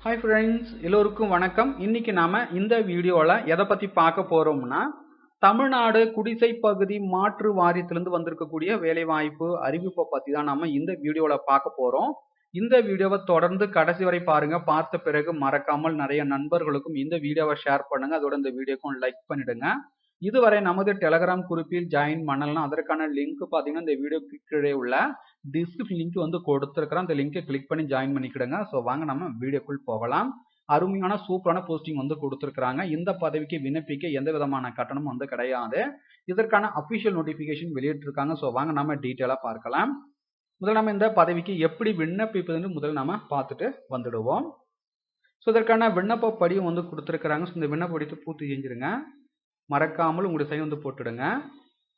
Hi friends, எல்லோருக்கும் வணக்கம். இன்னைக்கு நாம இந்த வீடியோல எதை பத்தி பார்க்க போறோம்னா தமிழ்நாடு குடிசை பகுதி மாற்று வாரியத்திலிருந்து வந்திருக்கக்கூடிய வேலைவாய்ப்பு அறிவிப்பை பத்தி தான் நாம இந்த வீடியோல பார்க்க போறோம். இந்த வீடியோவை தொடர்ந்து கடைசி வரை பாருங்க. பார்த்த பிறகு மறக்காமல் நிறைய நண்பர்களுக்கும் இந்த வீடியோவை ஷேர் பண்ணுங்க. அதோட இந்த வீடியோக்கும் லைக் பண்ணிடுங்க. இதுவரை நமது டெலகிராம் குரூப்பில் ஜாயின் பண்ணலாம். அதற்கான லிங்க் பாத்தீங்கன்னா இந்த வீடியோக்கு கீழே உள்ள டிஸ்கிரிப்ஷன் லிங்க் வந்து கொடுத்துருக்கிறேன். அந்த லிங்கை கிளிக் பண்ணி ஜாயின் பண்ணிக்கிடுங்க. ஸோ வாங்க நம்ம வீடியோக்குள் போகலாம். அருமையான சூப்பரான போஸ்டிங் வந்து கொடுத்துருக்காங்க. இந்த பதவிக்கு விண்ணப்பிக்க எந்த விதமான கட்டணமும் வந்து கிடையாது. இதற்கான அபிஷியல் நோட்டிபிகேஷன் வெளியிட்டிருக்காங்க. ஸோ வாங்க நம்ம டீட்டெயிலா பார்க்கலாம். முதல்ல நம்ம இந்த பதவிக்கு எப்படி விண்ணப்பிப்பதுன்னு முதல்ல நம்ம பார்த்துட்டு வந்துடுவோம். ஸோ இதற்கான விண்ணப்ப படியும் வந்து கொடுத்துருக்காங்க. ஸோ இந்த விண்ணப்ப படித்து பூர்த்தி செஞ்சிருங்க. மறக்காமல் உங்களுடைய சைன் வந்து போட்டுடுங்க.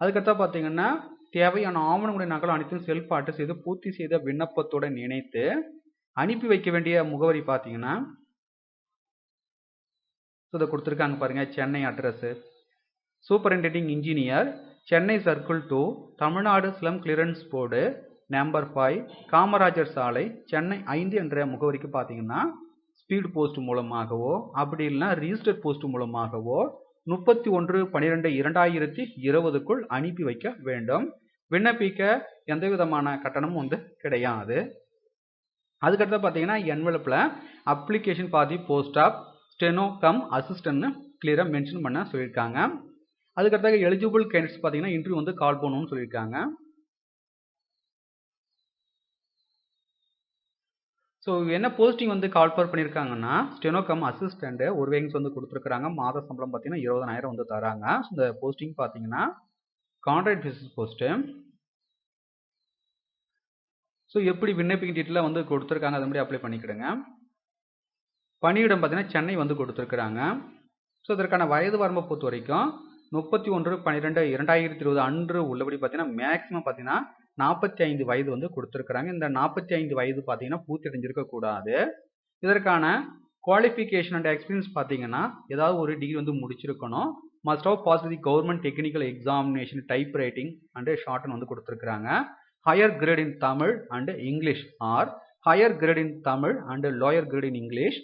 அதுக்கடுத்தா பார்த்தீங்கன்னா தேவையான ஆவணங்களுடைய நகல் அனைத்தும் செல்ஃப் அட்டஸ்ட் செய்து பூர்த்தி செய்த விண்ணப்பத்துடன் இணைத்து அனுப்பி வைக்க வேண்டிய முகவரி பார்த்தீங்கன்னா இதை கொடுத்துருக்காங்க பாருங்க. Chennai address சூப்பரிண்டெண்டிங் engineer, Chennai circle 2, Tamil Nadu slum clearance board, number 5, Kamarajar சாலை, சென்னை 5 என்ற முகவரிக்கு பார்த்தீங்கன்னா ஸ்பீட் போஸ்ட் மூலமாகவோ அப்படி இல்லைன்னா ரிஜிஸ்டர் போஸ்ட் மூலமாகவோ 31/12/2020க்குள் அனுப்பி வைக்க வேண்டும். விண்ணப்பிக்க எந்த விதமான கட்டணமும் வந்து கிடையாது. அதுக்கடுத்து பார்த்தீங்கன்னா என்வெலப்பில் அப்ளிகேஷன் பாதி போஸ்ட் ஆஃப் ஸ்டெனோ கம் அசிஸ்டன்ட்னு கிளியராக மென்ஷன் பண்ண சொல்லியிருக்காங்க. அதுக்கடுத்தாக எலிஜிபிள் கேண்டிடேட்ஸ் பார்த்தீங்கன்னா இன்டர்வியூ வந்து கால் பண்ணணும்னு சொல்லியிருக்காங்க. ஸோ என்ன போஸ்டிங் வந்து கால்ஃபர் பண்ணியிருக்காங்கன்னா ஸ்டெனோ கம் அசிஸ்டண்ட் ஒரு வேகன்ஸ் வந்து கொடுத்துருக்காங்க. மாத சம்பளம் பார்த்தீங்கன்னா 20,000 வந்து தராங்க. இந்த போஸ்டிங் பார்த்தீங்கன்னா கான்ட்ராக்ட் பேசிஸ் போஸ்ட்டு. ஸோ எப்படி விண்ணப்பிக்க டீட்டெயிலாக வந்து கொடுத்துருக்காங்க, அது மாதிரி அப்ளை பண்ணிக்கிடுங்க. பணியிடம் பார்த்தீங்கன்னா சென்னை வந்து கொடுத்துருக்குறாங்க. ஸோ இதற்கான வயது வரம்பை பொறுத்த வரைக்கும் 31/12/2020 அன்று உள்ளபடி பார்த்தீங்கன்னா மேக்ஸிமம் பார்த்தீங்கன்னா 45 வயது வந்து கொடுத்துருக்குறாங்க. இந்த 45 வயது பார்த்தீங்கன்னா பூர்த்தி அடைஞ்சிருக்க கூடாது. இதற்கான குவாலிஃபிகேஷன் அண்ட் எக்ஸ்பீரியன்ஸ் பார்த்தீங்கன்னா ஏதாவது ஒரு டிகிரி வந்து முடிச்சிருக்கணும். Must have pass the government technical examination type writing and shorthand வந்து கொடுத்துருக்குறாங்க. Higher grade in Tamil and English or higher grade in Tamil and lower grade in English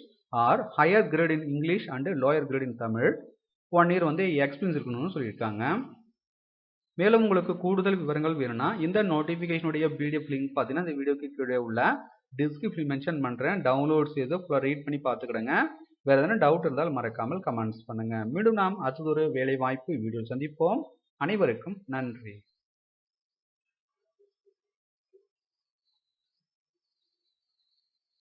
or higher grade in English and lower grade in Tamil 1 year வந்து experience இருக்கணும்னு சொல்லியிருக்காங்க. மேலும் உங்களுக்கு கூடுதல் விவரங்கள் வேணும்னா இந்த நோட்டிஃபிகேஷனுடைய பிடிஎஃப் லிங்க் பார்த்தீங்கன்னா இந்த வீடியோக்கு கீழே உள்ள டிஸ்கிரிப்ஷன் மென்ஷன் பண்ணுறேன். டவுன்லோட் செய்து ரீட் பண்ணி பார்த்துக்கிடுங்க. வேறு எதனா டவுட் இருந்தால் மறக்காமல் கமெண்ட்ஸ் பண்ணுங்கள். மீண்டும் நாம் அடுத்ததொரு வேலை வாய்ப்பு வீடியோ சந்திப்போம். அனைவருக்கும் நன்றி.